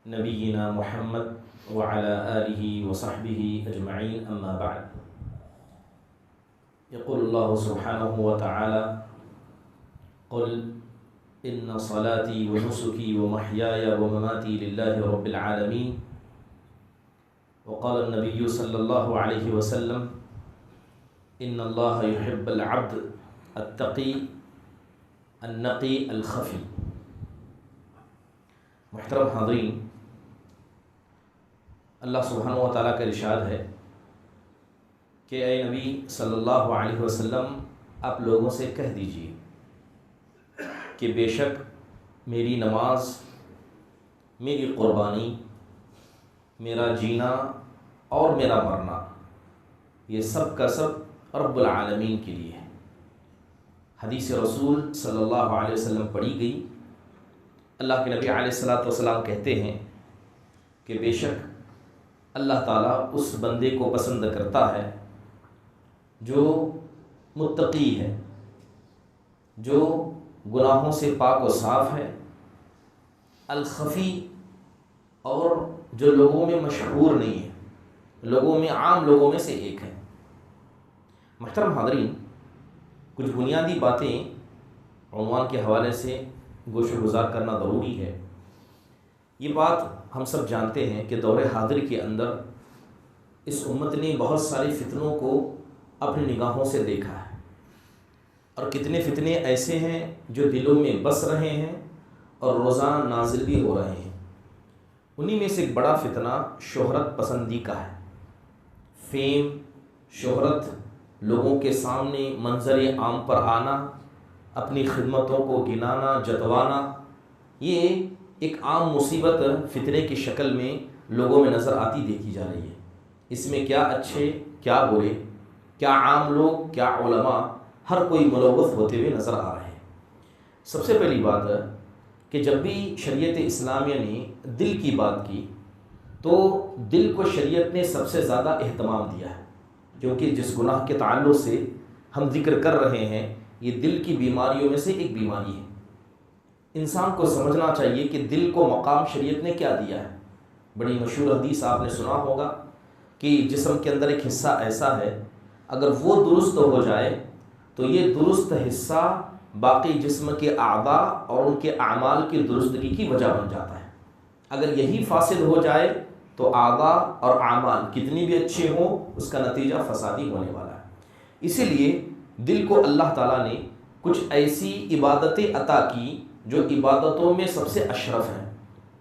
نبینا محمد وعلى آلہ وصحبہ اجمعین اما بعد یقول اللہ سبحانہ وتعالی قل ان صلاتی ونسکی ومحیای ومماتی للہ رب العالمین وقال النبی صلی اللہ علیہ وسلم ان اللہ يحب العبد التقی النقی الخفی۔ محترم حاضرین، اللہ سبحانہ و تعالیٰ کا ارشاد ہے کہ اے نبی صلی اللہ علیہ وسلم آپ لوگوں سے کہہ دیجیے کہ بے شک میری نماز، میری قربانی، میرا جینا اور میرا مرنا یہ سب کا سب رب العالمین کے لیے ہے۔ حدیث رسول صلی اللہ علیہ وسلم پڑھی گئی۔ اللہ کے نبی علیہ الصلوۃ والسلام کہتے ہیں کہ بے شک اللہ تعالیٰ اس بندے کو پسند کرتا ہے جو متقی ہے، جو گناہوں سے پاک و صاف ہے، الخفی، اور جو لوگوں میں مشہور نہیں ہے، لوگوں میں عام لوگوں میں سے ایک ہے۔ محترم حاضرین، کچھ بنیادی باتیں عنوان کے حوالے سے گوش و گزار کرنا ضروری ہے۔ یہ بات ہم سب جانتے ہیں کہ دور حاضر کے اندر اس امت نے بہت سارے فتنوں کو اپنی نگاہوں سے دیکھا ہے، اور کتنے فتنے ایسے ہیں جو دلوں میں بس رہے ہیں اور روزانہ نازل بھی ہو رہے ہیں۔ انہی میں سے ایک بڑا فتنہ شہرت پسندی کا ہے۔ فیم، شہرت، لوگوں کے سامنے منظر عام پر آنا، اپنی خدمتوں کو گنانا، جتوانا، یہ ایک عام مصیبت فتنے کی شکل میں لوگوں میں نظر آتی دیکھی جا رہی ہے۔ اس میں کیا اچھے، کیا برے، کیا عام لوگ، کیا علماء، ہر کوئی ملوث ہوتے ہوئے نظر آ رہے ہیں۔ سب سے پہلی بات ہے کہ جب بھی شریعت اسلامیہ نے دل کی بات کی تو دل کو شریعت نے سب سے زیادہ اہتمام دیا ہے، کیونکہ جس گناہ کے تعلق سے ہم ذکر کر رہے ہیں یہ دل کی بیماریوں میں سے ایک بیماری ہے۔ انسان کو سمجھنا چاہیے کہ دل کو مقام شریعت نے کیا دیا ہے۔ بڑی مشہور حدیث آپ نے سنا ہوگا کہ جسم کے اندر ایک حصہ ایسا ہے، اگر وہ درست ہو جائے تو یہ درست حصہ باقی جسم کے اعضاء اور ان کے اعمال کی درستگی کی وجہ بن جاتا ہے۔ اگر یہی فاسد ہو جائے تو اعضاء اور اعمال کتنی بھی اچھے ہوں اس کا نتیجہ فسادی ہونے والا ہے۔ اسی لیے دل کو اللہ تعالیٰ نے کچھ ایسی عبادتیں عطا کی جو عبادتوں میں سب سے اشرف ہیں۔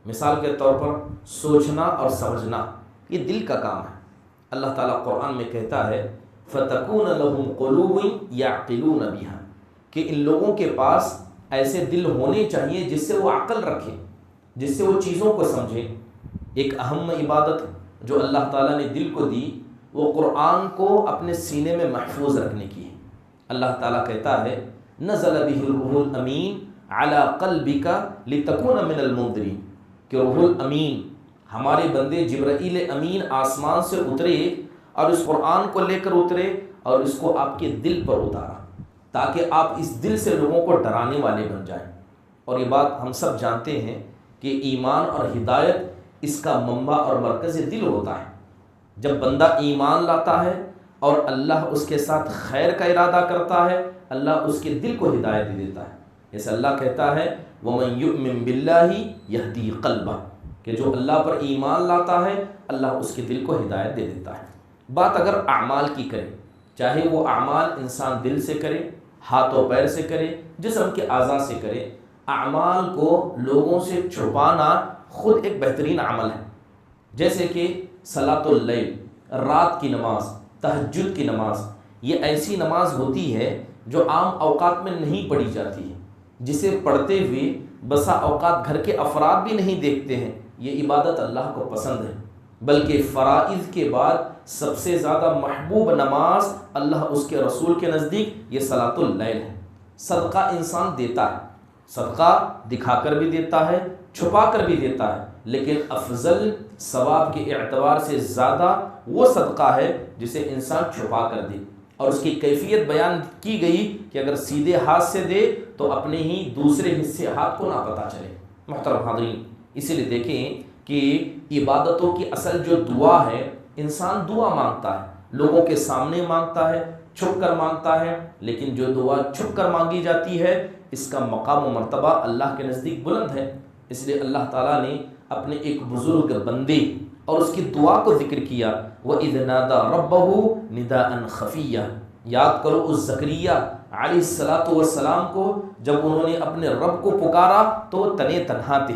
مثال کے طور پر سوچنا اور سمجھنا یہ دل کا کام ہے۔ اللہ تعالیٰ قرآن میں کہتا ہے فَتَكُونَ لَهُمْ قُلُوبٌ يَعْقِلُونَ بِهَا، کہ ان لوگوں کے پاس ایسے دل ہونے چاہیے جس سے وہ عقل رکھیں، جس سے وہ چیزوں کو سمجھیں۔ ایک اہم عبادت جو اللہ تعالیٰ نے دل کو دی وہ قرآن کو اپنے سینے میں محفوظ رکھنے کی ہے۔ اللہ تعالیٰ کہتا ہے نزل به الروح الامین علی قلبک لتکون من المنذرین، کہ روح الامین ہمارے بندے جبرائیل امین آسمان سے اترے اور اس قرآن کو لے کر اترے اور اس کو آپ کے دل پر اتارا تاکہ آپ اس دل سے لوگوں کو ڈرانے والے بن جائیں۔ اور یہ بات ہم سب جانتے ہیں کہ ایمان اور ہدایت اس کا منبع اور مرکز دل ہوتا ہے۔ جب بندہ ایمان لاتا ہے اور اللہ اس کے ساتھ خیر کا ارادہ کرتا ہے، اللہ اس کے دل کو ہدایت دے دیتا ہے۔ جیسے اللہ کہتا ہے وَمَن يُؤْمِن بِاللَّهِ يَهْدِي قَلْبَهُ، کہ جو اللہ پر ایمان لاتا ہے اللہ اس کے دل کو ہدایت دے دیتا ہے۔ بات اگر اعمال کی کرے، چاہے وہ اعمال انسان دل سے کرے، ہاتھ و پیر سے کرے، جسم کے اعضاء سے کرے، اعمال کو لوگوں سے چھپانا خود ایک بہترین عمل ہے۔ جیسے کہ صلاۃ اللیل، رات کی نماز، تہجد کی نماز، یہ ایسی نماز ہوتی ہے جو عام اوقات میں نہیں پڑھی جاتی ہے، جسے پڑھتے ہوئے بسا اوقات گھر کے افراد بھی نہیں دیکھتے ہیں۔ یہ عبادت اللہ کو پسند ہے، بلکہ فرائض کے بعد سب سے زیادہ محبوب نماز اللہ اس کے رسول کے نزدیک یہ صلاۃ اللیل ہے۔ صدقہ انسان دیتا ہے، صدقہ دکھا کر بھی دیتا ہے، چھپا کر بھی دیتا ہے، لیکن افضل ثواب کے اعتبار سے زیادہ وہ صدقہ ہے جسے انسان چھپا کر دے، اور اس کی کیفیت بیان کی گئی کہ اگر سیدھے ہاتھ سے دے تو اپنے ہی دوسرے حصے ہاتھ کو نہ پتہ چلے۔ محترم حاضرین، اسی لیے دیکھیں کہ عبادتوں کی اصل جو دعا ہے، انسان دعا مانگتا ہے، لوگوں کے سامنے مانگتا ہے، چھپ کر مانگتا ہے، لیکن جو دعا چھپ کر مانگی جاتی ہے اس کا مقام و مرتبہ اللہ کے نزدیک بلند ہے۔ اس لیے اللہ تعالیٰ نے اپنے ایک بزرگ بندے اور اس کی دعا کو ذکر کیا، وَإِذْ نَادَى رَبَّهُ نِدَاءً خَفِيًّا۔ یاد کرو اس زکریا علیہ السلام کو، جب انہوں نے اپنے رب کو پکارا تو وہ تنے تنہا تھے،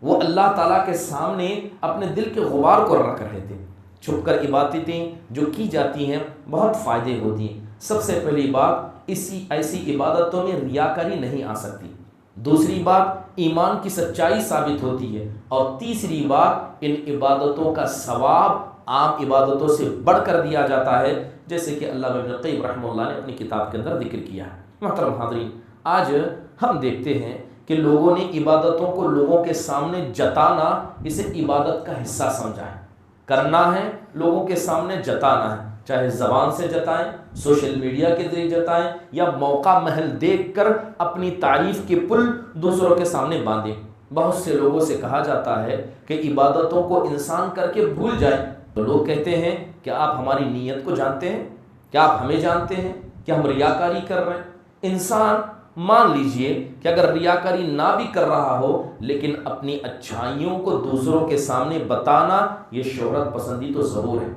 وہ اللہ تعالیٰ کے سامنے اپنے دل کے غبار کو رکھ رہے تھے۔ چھپ کر عبادتیں جو کی جاتی ہیں بہت فائدے ہوتی ہیں۔ سب سے پہلی بات، ایسی عبادتوں میں ریاکاری نہیں آ سکتی۔ دوسری بات، ایمان کی سچائی ثابت ہوتی ہے۔ اور تیسری بات، ان عبادتوں کا ثواب عام عبادتوں سے بڑھ کر دیا جاتا ہے، جیسے کہ علامہ ابن القیم رحمہ اللہ نے اپنی کتاب کے اندر ذکر کیا ہے۔ محترم حاضرین، آج ہم دیکھتے ہیں کہ لوگوں نے عبادتوں کو لوگوں کے سامنے جتانا اسے عبادت کا حصہ سمجھا ہے۔ کرنا ہے لوگوں کے سامنے جتانا ہے، چاہے زبان سے جتائیں، سوشل میڈیا کے ذریعے جتائیں، یا موقع محل دیکھ کر اپنی تعریف کے پل دوسروں کے سامنے باندھیں۔ بہت سے لوگوں سے کہا جاتا ہے کہ عبادتوں کو انسان کر کے بھول جائے، تو لوگ کہتے ہیں کہ آپ ہماری نیت کو جانتے ہیں، کیا آپ ہمیں جانتے ہیں کہ ہم ریاکاری کر رہے ہیں؟ انسان مان لیجئے کہ اگر ریاکاری نہ بھی کر رہا ہو، لیکن اپنی اچھائیوں کو دوسروں کے سامنے بتانا یہ شہرت پسندی تو ضرور ہے۔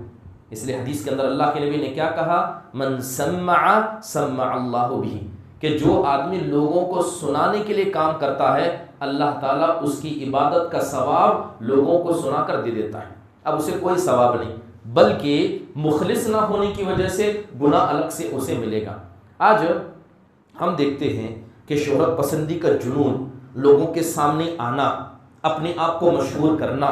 اس لیے حدیث کے اندر اللہ کے نبی نے کیا کہا؟ من سمع سمع اللہ بھی، کہ جو آدمی لوگوں کو سنانے کے لیے کام کرتا ہے اللہ تعالیٰ اس کی عبادت کا ثواب لوگوں کو سنا کر دے دیتا ہے۔ اب اسے کوئی ثواب نہیں، بلکہ مخلص نہ ہونے کی وجہ سے گناہ الگ سے اسے ملے گا۔ آج ہم دیکھتے ہیں کہ شہرت پسندی کا جنون، لوگوں کے سامنے آنا، اپنے آپ کو مشہور کرنا،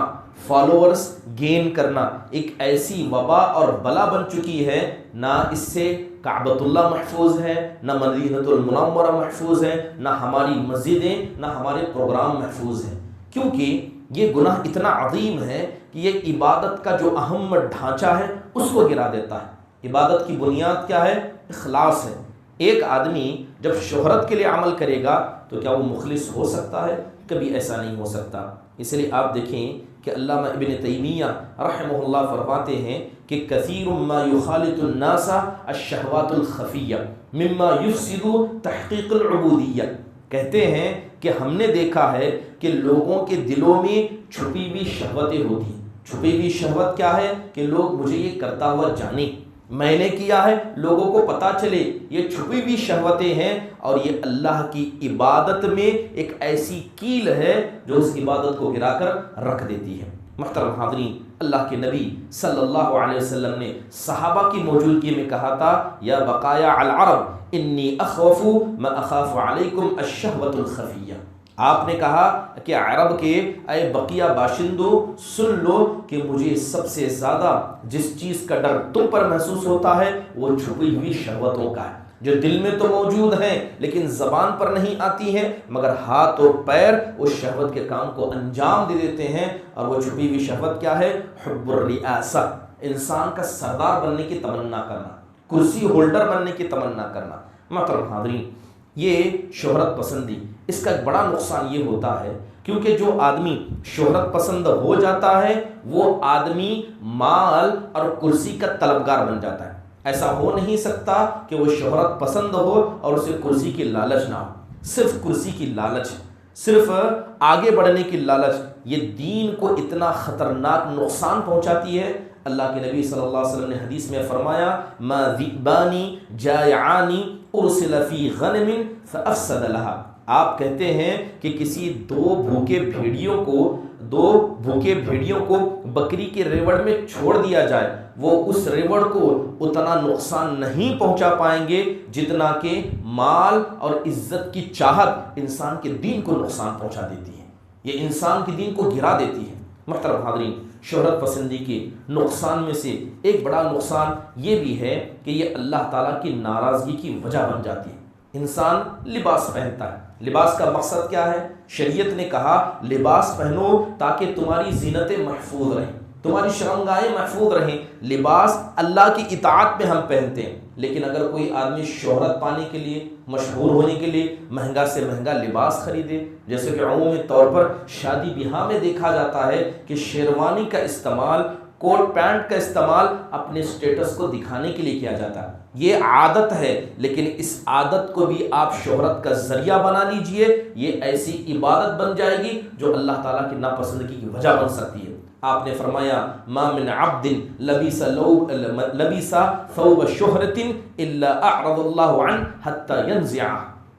فالوورز گین کرنا ایک ایسی وبا اور بلا بن چکی ہے، نہ اس سے کعبۃ اللہ محفوظ ہے، نہ مدینۃ المنورہ محفوظ ہے، نہ ہماری مسجدیں، نہ ہمارے پروگرام محفوظ ہیں، کیونکہ یہ گناہ اتنا عظیم ہے کہ یہ عبادت کا جو اہم ڈھانچہ ہے اس کو گرا دیتا ہے۔ عبادت کی بنیاد کیا ہے؟ اخلاص ہے۔ ایک آدمی جب شہرت کے لیے عمل کرے گا تو کیا وہ مخلص ہو سکتا ہے؟ کبھی ایسا نہیں ہو سکتا۔ اس لیے آپ دیکھیں کہ علامہ ابن تیمیہ رحمہ اللہ فرماتے ہیں کہ کثیر ما یخالط الناس الشہوات الخفیہ مما یفسد تحقیق العبودیہ، کہتے ہیں کہ ہم نے دیکھا ہے کہ لوگوں کے دلوں میں چھپی ہوئی شہوتیں ہوتی ہیں۔ چھپی ہوئی شہوت کیا ہے؟ کہ لوگ مجھے یہ کرتا ہوا جانیں، میں نے کیا ہے، لوگوں کو پتہ چلے، یہ چھپی ہوئی شہوتیں ہیں، اور یہ اللہ کی عبادت میں ایک ایسی کیل ہے جو اس عبادت کو گرا کر رکھ دیتی ہے۔ محترم حاضرین، اللہ کے نبی صلی اللہ علیہ وسلم نے صحابہ کی موجودگی میں کہا تھا، یا بقایا العرب انی اخوف ما اخاف علیکم الشہوۃ الخفیہ۔ آپ نے کہا کہ عرب کے اے بقیہ باشندوں سن لو کہ مجھے سب سے زیادہ جس چیز کا ڈر تم پر محسوس ہوتا ہے وہ چھپی ہوئی شہوتوں کا ہے، جو دل میں تو موجود ہیں لیکن زبان پر نہیں آتی ہیں، مگر ہاتھ اور پیر اس شہوت کے کام کو انجام دے دیتے ہیں۔ اور وہ چھپی ہوئی شہوت کیا ہے؟ حب الریاسہ، انسان کا سردار بننے کی تمنا کرنا، کرسی ہولڈر بننے کی تمنا کرنا۔ محترم حاضرین، یہ شہرت پسندی، اس کا ایک بڑا نقصان یہ ہوتا ہے کیونکہ جو آدمی شہرت پسند ہو جاتا ہے وہ آدمی مال اور کرسی کا طلبگار بن جاتا ہے۔ ایسا ہو نہیں سکتا کہ وہ شہرت پسند ہو اور اسے کرسی کی لالچ نہ ہو۔ صرف کرسی کی لالچ، صرف آگے بڑھنے کی لالچ، یہ دین کو اتنا خطرناک نقصان پہنچاتی ہے۔ اللہ کے نبی صلی اللہ علیہ وسلم نے حدیث میں فرمایا، ما ذئبانی جائعانی ارسل فی غنم فافسد لها۔ آپ کہتے ہیں کہ کسی دو بھوکے بھیڑیوں کو بکری کے ریوڑ میں چھوڑ دیا جائے، وہ اس ریوڑ کو اتنا نقصان نہیں پہنچا پائیں گے جتنا کہ مال اور عزت کی چاہت انسان کے دین کو نقصان پہنچا دیتی ہے، یہ انسان کے دین کو گرا دیتی ہے۔ محترم حاضرین، شہرت پسندی کے نقصان میں سے ایک بڑا نقصان یہ بھی ہے کہ یہ اللہ تعالیٰ کی ناراضگی کی وجہ بن جاتی ہے۔ انسان لباس پہنتا ہے، لباس کا مقصد کیا ہے؟ شریعت نے کہا لباس پہنو تاکہ تمہاری زینتیں محفوظ رہیں، تمہاری شرمگاہیں محفوظ رہیں۔ لباس اللہ کی اطاعت میں ہم پہنتے ہیں، لیکن اگر کوئی آدمی شہرت پانے کے لیے، مشہور ہونے کے لیے مہنگا سے مہنگا لباس خریدے، جیسے کہ عمومی طور پر شادی بیاہ میں دیکھا جاتا ہے کہ شیروانی کا استعمال، کوٹ پینٹ کا استعمال اپنے سٹیٹس کو دکھانے کے لیے کیا جاتا ہے، یہ عادت ہے، لیکن اس عادت کو بھی آپ شہرت کا ذریعہ بنا لیجئے، یہ ایسی عبادت بن جائے گی جو اللہ تعالیٰ کی ناپسندگی کی وجہ بن سکتی ہے۔ آپ نے فرمایا ما من عبد لبس ثوب شہرت الا اعرض اللہ عنہ حتی ینزعہ۔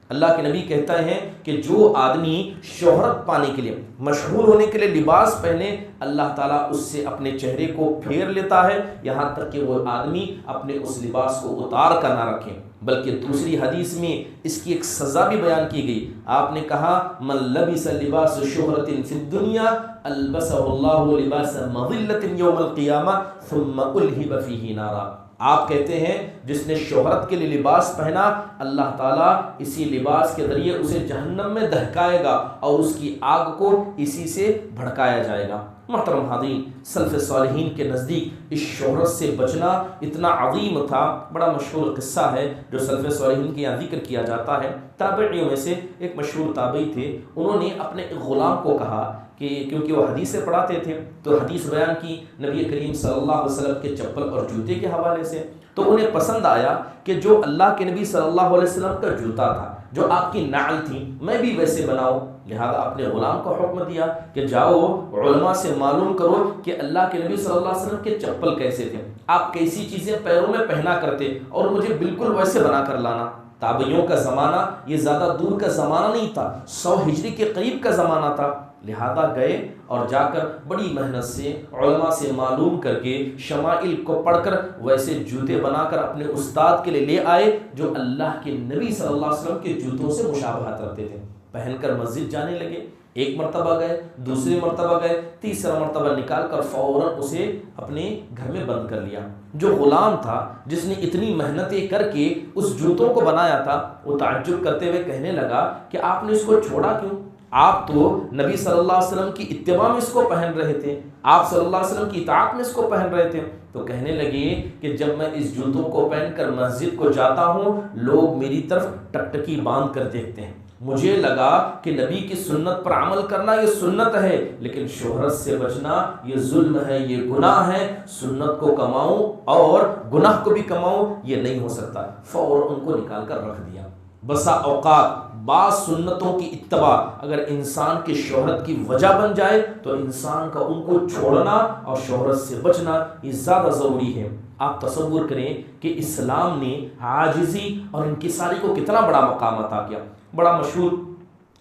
اللہ کے نبی کہتا ہے کہ جو آدمی شہرت پانے کے لیے، مشہور ہونے کے لیے لباس پہنے، اللہ تعالیٰ اس سے اپنے چہرے کو پھیر لیتا ہے، یہاں تک کہ وہ آدمی اپنے اس لباس کو اتار کر نہ رکھے۔ بلکہ دوسری حدیث میں اس کی ایک سزا بھی بیان کی گئی۔ آپ نے کہا من لبس لباس شہرت فی الدنیا البسہ اللہ لباس مذلۃ یوم القیامہ ثم الہب فیہ نارا۔ آپ کہتے ہیں جس نے شہرت کے لیے لباس پہنا، اللہ تعالیٰ اسی لباس کے ذریعے اسے جہنم میں دہکائے گا اور اس کی آگ کو اسی سے بھڑکایا جائے گا۔ محترم حاضرین، سلف صالحین کے نزدیک اس شہرت سے بچنا اتنا عظیم تھا۔ بڑا مشہور قصہ ہے جو سلف صالحین کے یہاں ذکر کیا جاتا ہے۔ تابعیوں میں سے ایک مشہور تابعی تھے، انہوں نے اپنے ایک غلام کو کہا کہ کیونکہ وہ حدیثیں پڑھاتے تھے تو حدیث بیان کی نبی کریم صلی اللہ علیہ وسلم کے چپل اور جوتے کے حوالے سے، تو انہیں پسند آیا کہ جو اللہ کے نبی صلی اللہ علیہ وسلم کا جوتا تھا، جو آپ کی نعل تھی، میں بھی ویسے بناؤں۔ لہذا اپنے غلام کو حکم دیا کہ جاؤ علماء سے معلوم کرو کہ اللہ کے نبی صلی اللہ علیہ وسلم کے چپل کیسے تھے، آپ کیسی چیزیں پیروں میں پہنا کرتے، اور مجھے بالکل ویسے بنا کر لانا۔ تابعیوں کا زمانہ یہ زیادہ دور کا زمانہ نہیں تھا، 100 ہجری کے قریب کا زمانہ تھا۔ لہذا گئے اور جا کر بڑی محنت سے علماء سے معلوم کر کے شمائل کو پڑھ کر ویسے جوتے بنا کر اپنے استاد کے لیے لے آئے جو اللہ کے نبی صلی اللہ علیہ وسلم کے جوتوں سے مشابہت رکھتے تھے۔ پہن کر مسجد جانے لگے، ایک مرتبہ گئے، دوسری مرتبہ گئے، تیسرا مرتبہ نکال کر فوراً اسے اپنے گھر میں بند کر لیا۔ جو غلام تھا جس نے اتنی محنتیں کر کے اس جوتوں کو بنایا تھا، وہ تعجب کرتے ہوئے کہنے لگا کہ آپ نے اس کو چھوڑا کیوں؟ آپ تو نبی صلی اللہ علیہ وسلم کی اتباع میں اس کو پہن رہے تھے، آپ صلی اللہ علیہ وسلم کی اطاعت میں اس کو پہن رہے تھے۔ تو کہنے لگے کہ جب میں اس جوتوں کو پہن کر مسجد کو جاتا ہوں، لوگ میری طرف ٹکٹکی باندھ کر دیکھتے ہیں، مجھے لگا کہ نبی کی سنت پر عمل کرنا یہ سنت ہے، لیکن شہرت سے بچنا یہ ظلم ہے، یہ گناہ ہے، سنت کو کماؤں اور گناہ کو بھی کماؤں، یہ نہیں ہو سکتا۔ فوراً ان کو نکال کر رکھ دیا۔ بسا اوقات بعض سنتوں کی اتباع اگر انسان کی شہرت کی وجہ بن جائے تو انسان کا ان کو چھوڑنا اور شہرت سے بچنا یہ زیادہ ضروری ہے۔ آپ تصور کریں کہ اسلام نے عاجزی اور انکساری کو کتنا بڑا مقام عطا کیا۔ بڑا مشہور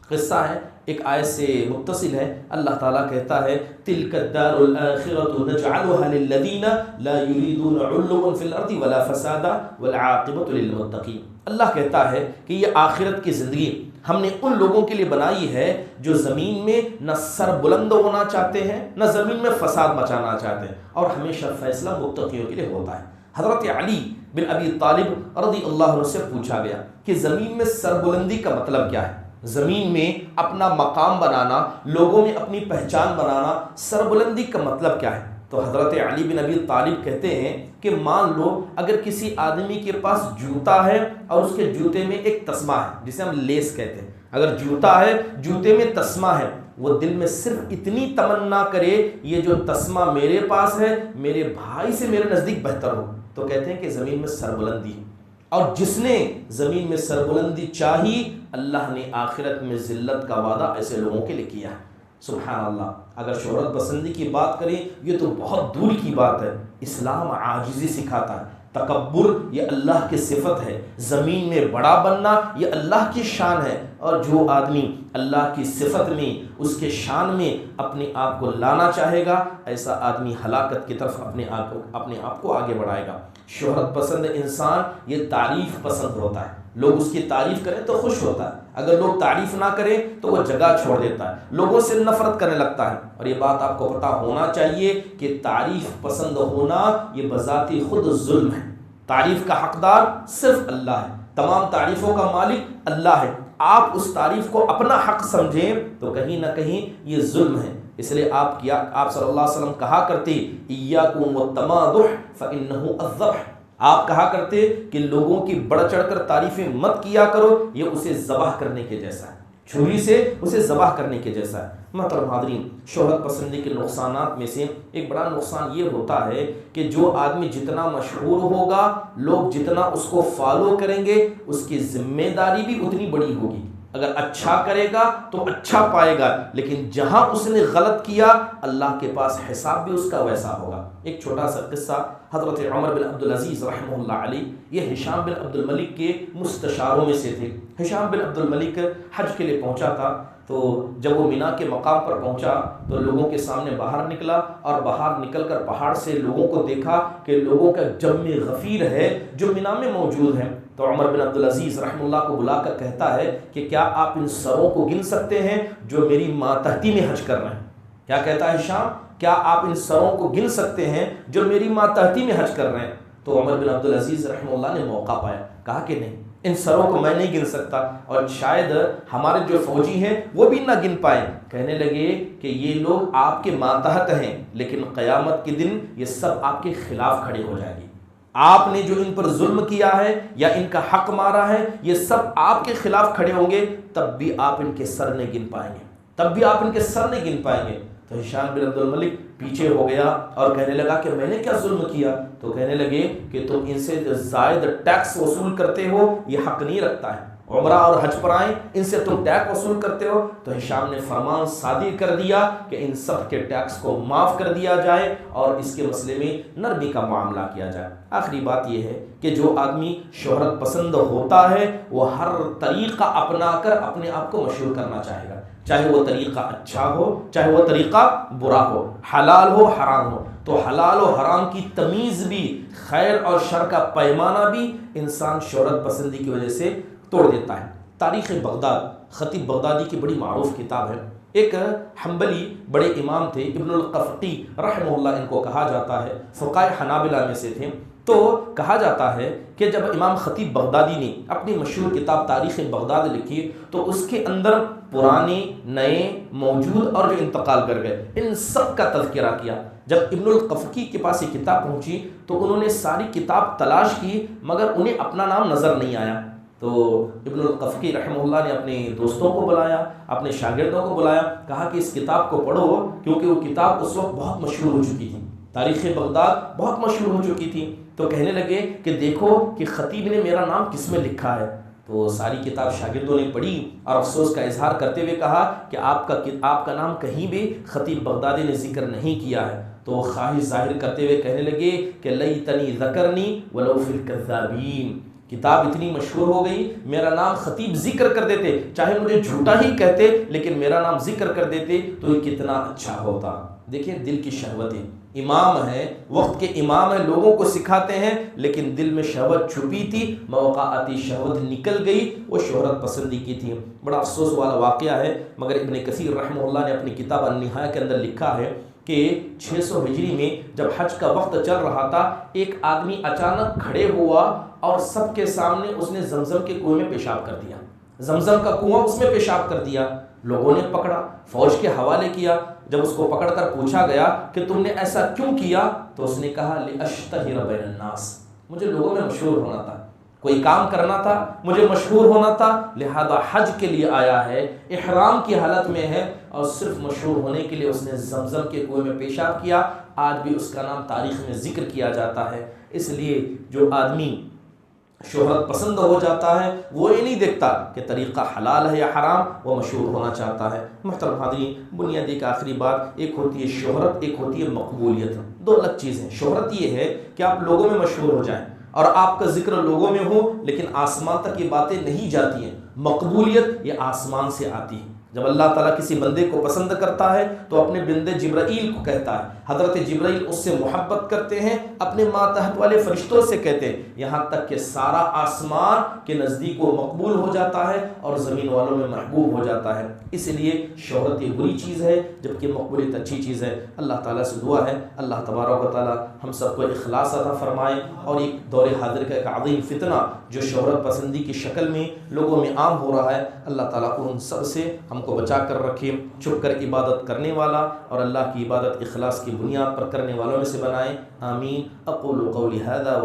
قصہ ہے، ایک آیت سے متصل ہے۔ اللہ تعالیٰ کہتا ہے تِلْكَ الدَّارُ الْآخِرَةُ نَجْعَلُهَا لِلَّذِينَ لَا يُرِيدُونَ عُلُوًّا فِي الْأَرْضِ وَلَا فَسَادًا وَالْعَاقِبَةُ لِلْمُتَّقِينَ۔ اللہ کہتا ہے کہ یہ آخرت کی زندگی ہم نے ان لوگوں کے لیے بنائی ہے جو زمین میں نہ سر بلند ہونا چاہتے ہیں، نہ زمین میں فساد مچانا چاہتے ہیں، اور ہمیشہ فیصلہ متقیوں کے لیے ہوتا ہے۔ حضرت علی بن ابی طالب رضی اللہ عنہ سے پوچھا گیا کہ زمین میں سر بلندی کا مطلب کیا ہے؟ زمین میں اپنا مقام بنانا، لوگوں میں اپنی پہچان بنانا، سر بلندی کا مطلب کیا ہے؟ تو حضرت علی بن ابی طالب کہتے ہیں کہ مان لو اگر کسی آدمی کے پاس جوتا ہے اور اس کے جوتے میں ایک تسمہ ہے جسے ہم لیس کہتے ہیں، اگر جوتا ہے جوتے میں تسمہ ہے، وہ دل میں صرف اتنی تمنا کرے یہ جو تسمہ میرے پاس ہے میرے بھائی سے میرے نزدیک بہتر ہو، تو کہتے ہیں کہ زمین میں سربلندی ہے۔ اور جس نے زمین میں سربلندی چاہی اللہ نے آخرت میں ذلت کا وعدہ ایسے لوگوں کے لیے کیا ہے۔ سبحان اللہ۔ اگر شہرت پسندی کی بات کریں یہ تو بہت دور کی بات ہے۔ اسلام عاجزی سکھاتا ہے، تکبر یہ اللہ کی صفت ہے، زمین میں بڑا بننا یہ اللہ کی شان ہے، اور جو آدمی اللہ کی صفت میں اس کے شان میں اپنے آپ کو لانا چاہے گا ایسا آدمی ہلاکت کی طرف اپنے آپ کو آگے بڑھائے گا۔ شہرت پسند انسان یہ تعریف پسند ہوتا ہے، لوگ اس کی تعریف کریں تو خوش ہوتا ہے، اگر لوگ تعریف نہ کریں تو وہ جگہ چھوڑ دیتا ہے، لوگوں سے نفرت کرنے لگتا ہے۔ اور یہ بات آپ کو پتہ ہونا چاہیے کہ تعریف پسند ہونا یہ بذاتی خود ظلم ہے۔ تعریف کا حقدار صرف اللہ ہے، تمام تعریفوں کا مالک اللہ ہے۔ آپ اس تعریف کو اپنا حق سمجھیں تو کہیں نہ کہیں یہ ظلم ہے۔ اس لیے آپ صلی اللہ علیہ وسلم کہا کرتے ایاکم والتمادح فانہ الذبح، آپ کہا کرتے کہ لوگوں کی بڑھ چڑھ کر تعریفیں مت کیا کرو، یہ اسے ذبح کرنے کے جیسا ہے، چھری سے اسے ذبح کرنے کے جیسا ہے۔ محترم حاضرین، شہرت پسندی کے نقصانات میں سے ایک بڑا نقصان یہ ہوتا ہے کہ جو آدمی جتنا مشہور ہوگا، لوگ جتنا اس کو فالو کریں گے، اس کی ذمہ داری بھی اتنی بڑی ہوگی۔ اگر اچھا کرے گا تو اچھا پائے گا، لیکن جہاں اس نے غلط کیا اللہ کے پاس حساب بھی اس کا ویسا ہوگا۔ ایک چھوٹا سا قصہ، حضرت عمر بن عبدالعزیز رحمہ اللہ علیہ، یہ ہشام بن عبد الملک کے مستشاروں میں سے تھے۔ ہشام بن عبد الملک حج کے لیے پہنچا تھا، تو جب وہ مینا کے مقام پر پہنچا تو لوگوں کے سامنے باہر نکلا، اور باہر نکل کر پہاڑ سے لوگوں کو دیکھا کہ لوگوں کا جم غفیر ہے جو مینا میں موجود ہیں۔ تو عمر بن عبدالعزیز رحمہ اللہ کو بلا کر کہتا ہے کہ کیا آپ ان سروں کو گن سکتے ہیں جو میری ماتحتی میں حج کر رہے ہیں؟ کیا کہتا ہے ہشام؟ کیا آپ ان سروں کو گن سکتے ہیں جو میری ماتحتی میں حج کر رہے ہیں؟ تو عمر بن عبدالعزیز رحمہ اللہ نے موقع پایا، کہا کہ نہیں، ان سروں کو میں نہیں گن سکتا، اور شاید ہمارے جو فوجی ہیں وہ بھی نہ گن پائیں۔ کہنے لگے کہ یہ لوگ آپ کے ماتحت ہیں، لیکن قیامت کے دن یہ سب آپ کے خلاف کھڑے ہو جائیں گے۔ آپ نے جو ان پر ظلم کیا ہے یا ان کا حق مارا ہے، یہ سب آپ کے خلاف کھڑے ہوں گے، تب بھی آپ ان کے سر نہیں گن پائیں گے، تب بھی آپ ان کے سر نہیں گن پائیں گے۔ تو ہشام بن عبد الملک پیچھے ہو گیا اور کہنے لگا کہ میں نے کیا ظلم کیا؟ تو کہنے لگے کہ تم ان سے زائد ٹیکس وصول کرتے ہو، یہ حق نہیں رکھتا ہے، عمرہ اور حج پر آئیں، ان سے تم ٹیکس وصول کرتے ہو۔ تو ہشام نے فرمان صادر کر دیا کہ ان سب کے ٹیکس کو معاف کر دیا جائے اور اس کے مسئلے میں نرمی کا معاملہ کیا جائے۔ آخری بات یہ ہے کہ جو آدمی شہرت پسند ہوتا ہے وہ ہر طریقہ اپنا کر اپنے آپ کو مشہور کرنا چاہے گا، چاہے وہ طریقہ اچھا ہو چاہے وہ طریقہ برا ہو، حلال ہو حرام ہو۔ تو حلال و حرام کی تمیز بھی، خیر اور شر کا پیمانہ بھی انسان شہرت پسندی کی وجہ سے توڑ دیتا ہے۔ تاریخ بغداد، خطیب بغدادی کی بڑی معروف کتاب ہے۔ ایک حنبلی بڑے امام تھے، ابن القفقی رحمہ اللہ ان کو کہا جاتا ہے، فقہائے حنابلہ میں سے تھے۔ تو کہا جاتا ہے کہ جب امام خطیب بغدادی نے اپنی مشہور کتاب تاریخ بغداد لکھی تو اس کے اندر پرانے، نئے، موجود اور جو انتقال کر گئے ان سب کا تذکرہ کیا۔ جب ابن القفقی کے پاس یہ کتاب پہنچی تو انہوں نے ساری کتاب تلاش کی مگر انہیں اپنا نام نظر نہیں آیا۔ تو ابن القفقی رحمہ اللہ نے اپنے دوستوں کو بلایا، اپنے شاگردوں کو بلایا، کہا کہ اس کتاب کو پڑھو، کیونکہ وہ کتاب اس وقت بہت مشہور ہو چکی تھی، تاریخ بغداد بہت مشہور ہو چکی تھی۔ تو کہنے لگے کہ دیکھو کہ خطیب نے میرا نام کس میں لکھا ہے۔ تو ساری کتاب شاگردوں نے پڑھی اور افسوس کا اظہار کرتے ہوئے کہا کہ آپ کا نام کہیں بھی خطیب بغدادی نے ذکر نہیں کیا ہے۔ تو وہ خواہش ظاہر کرتے ہوئے کہنے لگے کہ لیتنی ذکرنی ولو فی الکذابین، کتاب اتنی مشہور ہو گئی، میرا نام خطیب ذکر کر دیتے، چاہے مجھے جھوٹا ہی کہتے لیکن میرا نام ذکر کر دیتے تو یہ کتنا اچھا ہوتا۔ دیکھیں دل کی شہوتیں، امام ہے، وقت کے امام ہے، لوگوں کو سکھاتے ہیں، لیکن دل میں شہوت چھپی تھی، موقعاتی شہوت نکل گئی، وہ شہرت پسندی کی تھی۔ بڑا افسوس والا واقعہ ہے، مگر ابن کثیر رحمہ اللہ نے اپنی کتاب النہایہ کے اندر لکھا ہے کہ 600 ہجری میں جب حج کا وقت چل رہا تھا، ایک آدمی اچانک کھڑے ہوا اور سب کے سامنے اس نے زمزم کے کنویں میں پیشاب کر دیا، زمزم کا کنواں اس میں پیشاب کر دیا۔ لوگوں نے پکڑا، فوج کے حوالے کیا۔ جب اس کو پکڑ کر پوچھا گیا کہ تم نے ایسا کیوں کیا تو اس نے کہا لِأَشْتَهِرَ بَيْنَ النَّاسِ، مجھے لوگوں میں مشہور ہونا تھا، کوئی کام کرنا تھا، مجھے مشہور ہونا تھا، لہذا حج کے لیے آیا ہے، احرام کی حالت میں ہے اور صرف مشہور ہونے کے لیے اس نے زمزم کے کنویں میں پیشاب کیا۔ آج بھی اس کا نام تاریخ میں ذکر کیا جاتا ہے۔ اس لیے جو آدمی شہرت پسند ہو جاتا ہے وہ یہ نہیں دیکھتا کہ طریقہ حلال ہے یا حرام، وہ مشہور ہونا چاہتا ہے۔ محترم حاضرین، بنیادی ایک آخری بات، ایک ہوتی ہے شہرت، ایک ہوتی ہے مقبولیت، دو الگ چیزیں۔ شہرت یہ ہے کہ آپ لوگوں میں مشہور ہو جائیں اور آپ کا ذکر لوگوں میں ہو لیکن آسمان تک یہ باتیں نہیں جاتی ہیں۔ مقبولیت یہ آسمان سے آتی ہے۔ جب اللہ تعالیٰ کسی بندے کو پسند کرتا ہے تو اپنے بندے جبرائیل کو کہتا ہے، حضرت جبرائیل اس سے محبت کرتے ہیں، اپنے ماتحت والے فرشتوں سے کہتے ہیں، یہاں تک کہ سارا آسمان کے نزدیک وہ مقبول ہو جاتا ہے اور زمین والوں میں محبوب ہو جاتا ہے۔ اس لیے شہرت یہ بری چیز ہے جبکہ مقبولیت اچھی چیز ہے۔ اللہ تعالیٰ سے دعا ہے اللہ تبارک و تعالیٰ ہم سب کو اخلاص عطا فرمائے، اور ایک دور حاضر کا ایک عظیم فتنہ جو شہرت پسندی کی شکل میں لوگوں میں عام ہو رہا ہے، اللہ تعالیٰ ان سب سے ہم کو بچا کر رکھے، چھپ کر عبادت کرنے والا اور اللہ کی عبادت اخلاص کی بنیاد پر کرنے والوں میں سے بنائے۔ آمین۔ اقول قولی ھذا